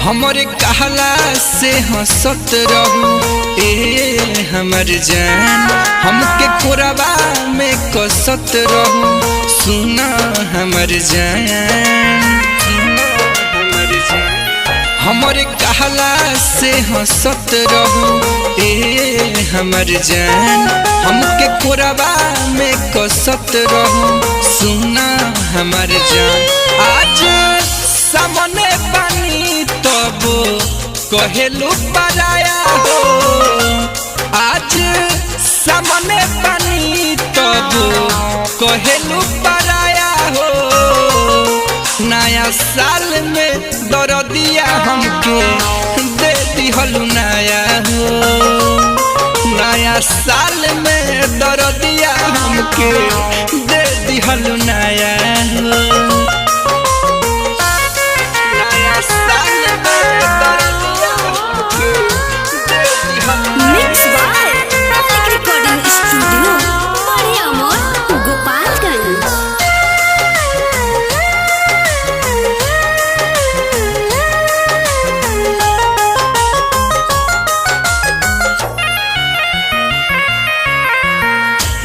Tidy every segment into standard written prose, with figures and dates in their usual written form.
हमरे कहला से हंसत रहू ए हमर जान, हमके कोरबा में कसत रहू सुना हमर जान। हमरे कहला से हंसत रहू ए हमर जान, हमके कोरबा में कसत रहू सुना हमर जान। आज सामने पानी तब कहेलू पराया हो, आज सामने पानी तब कहेलू पराया हो। नया साल में दरदिया हमके दे दिहलू नया हो, नया साल में दरदिया हमके दे दिहलू नया हो।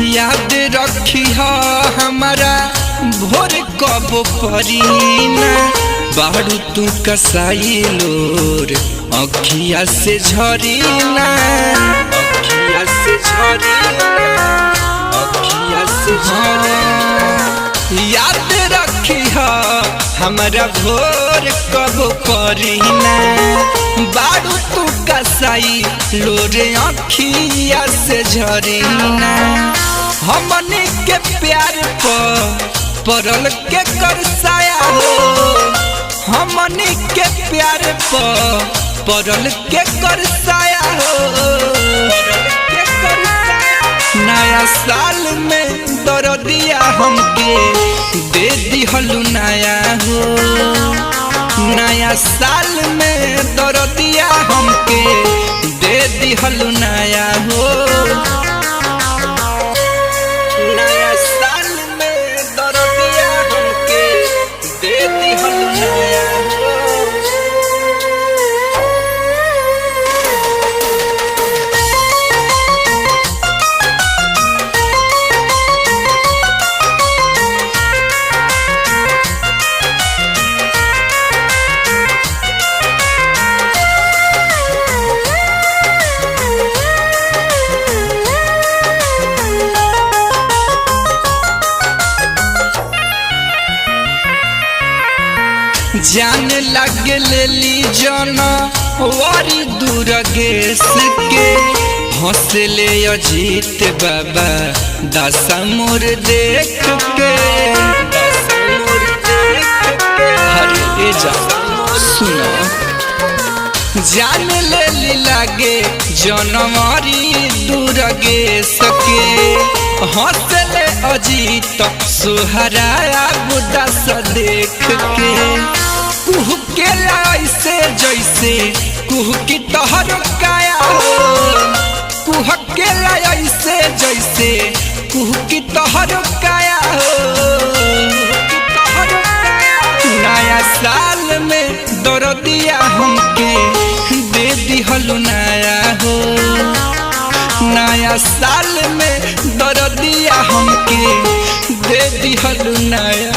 याद रखी हमारा भोर कब परीना, बारू तू कसाई लोर अखिया से झरीना, अखिया से झरीना, अखिया से झरीना। याद रखी हमारा भोर कब परीना, बारू तू कसाई लोर अखिया से झरीना। हमनी के प्यार परल के करसाया हो, हमनी के प्यार परल के करसाया हो। नया साल में दरदिया हमके दे दिहलू नया हो, नया साल में दरदिया हमके दे दिहलू नया हो। जान लग लेली जना वारी दुर्गेश के, हौसले अजीत बाबा दशा मोर देख के, हरे जा सुना। जान लेली लागे जनवारी दुर्गेश के, हौसले अजीत सुहराया बुदस देख के। कुह के ऐसे जैसे कुह की तोहर काया हो, कुह के ऐसे जैसे कुह की तोहर काया हो। नया साल में दरदिया हमके दे दिहलू नया हो, नया साल में दरदिया हमके दे दिहलू नया।